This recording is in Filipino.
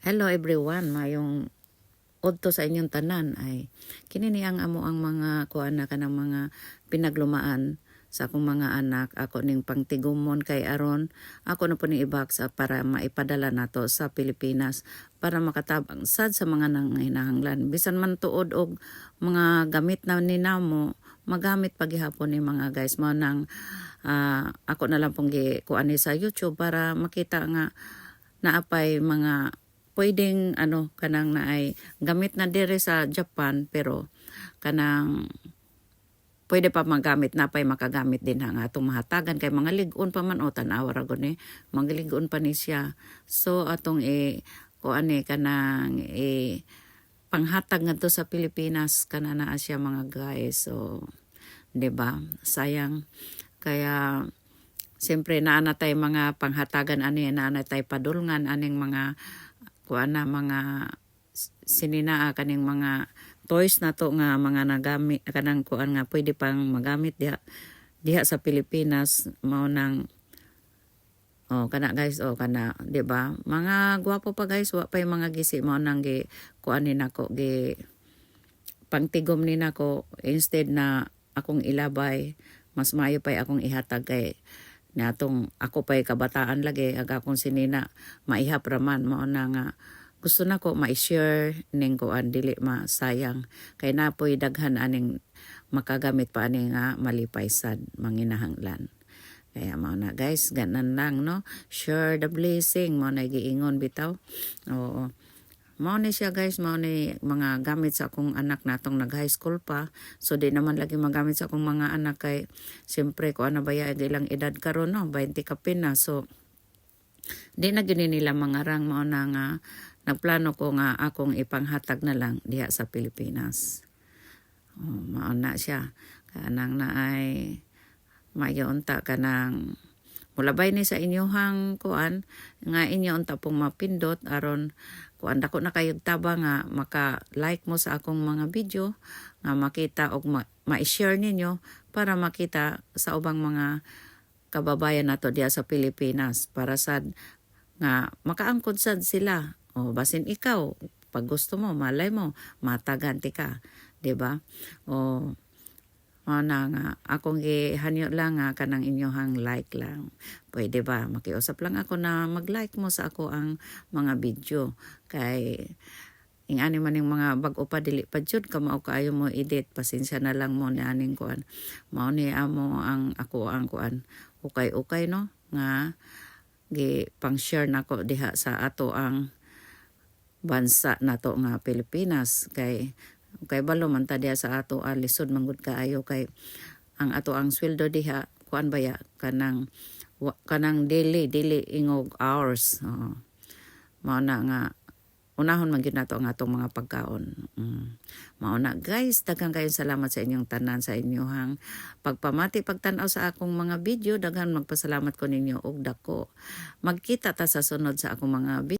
Hello everyone, mayong udto sa inyong tanan ay kinini ang amo ang mga kuan na kanang mga pinaglumaan sa akong mga anak. Ako ning pangtigumon kay aron ako na po ni ibak sa para maipadala nato sa Pilipinas para makatabang sad sa mga nanghinahanglan. Bisan man tuod og mga gamit na ninamo magamit pagihapon ni mga guys mo nang ako na lang pong kuan ni sa YouTube para makita nga naapay mga pwedeng kanang na ay gamit na dire sa Japan pero kanang pwede pa magamit na pay makagamit din ang atong mahatagan kay mga ligon pa man o tanawa ra gud ni mga ligon pa ni siya. So atong kuan kanang panghatag ngadto sa Pilipinas kana naa siya mga guys. So 'di ba? Sayang kaya siyempre naa na tay mga panghatagan ani naa na tay padulngan aning mga kuan na mga sininaa kaning mga toys na to nga mga nagamit kanang kuan nga pwede pang magamit diha sa Pilipinas mao nang kana guys kana 'di ba mga gwapo pa guys wa pay mga gisi mao nang kuan ni nako pangtigom ni nako instead na akong ilabay mas maayo pay akong ihatag kay natong ako pa'y kabataan lagi aga akong sinina maihap raman mo na nga gusto na ko ma-share ning kuan dili masayang kay napoy daghan aning makagamit pa ani nga malipay sad manginahanglan. Kaya mo na guys ganan lang no, share the blessing mo na giingon bitaw. Oo. Mao ni siya guys, mao ni mga gamit sa akong anak natong nag high school pa. So di naman lagi magamit sa akong mga anak kay siyempre ko ano ba ya ilang edad karon no, 20 ka na. So di na gyud nila mangarang mao na nga nagplano ko nga akong ipanghatag na lang diha sa Pilipinas. Mao na siya. Kanang naay mayon ta kanang mulabay ni sa inyohang kuan nga inyo unta pong mapindot aron kuan dako na kayog taba nga maka-like mo sa akong mga video nga makita og ma-share ninyo para makita sa ubang mga kababayan nato diha sa Pilipinas para sad nga makaangkod sad sila. O basin ikaw pag gusto mo malay mo mataganti ka, di ba? O na nga akong gihanyo lang nga kanang inyohang like lang. Pwede ba makiusap lang ako na mag-like mo sa ako ang mga video kay ingani man yung mga bag-o pa dili pa jud ka mao kaayo mo edit pasensya na lang mo ni aning kuan. Mao ni amo ang ako ang kuan ukay-ukay no nga pang-share nako diha sa ato ang bansa nato nga Pilipinas kay balo man ta diha sa ato lisod manggod kaayo kay ang ato ang sweldo diha kuan baya kanang daily ingog hours. Mao na nga unahon man gyud nato ang atong mga pagkaon. Mao na guys, daghang kayong salamat sa inyong tanan sa inyohang pagpamati pagtan-aw sa akong mga video. Daghan magpasalamat ko ninyo og dako. Magkita ta sa sunod sa akong mga video.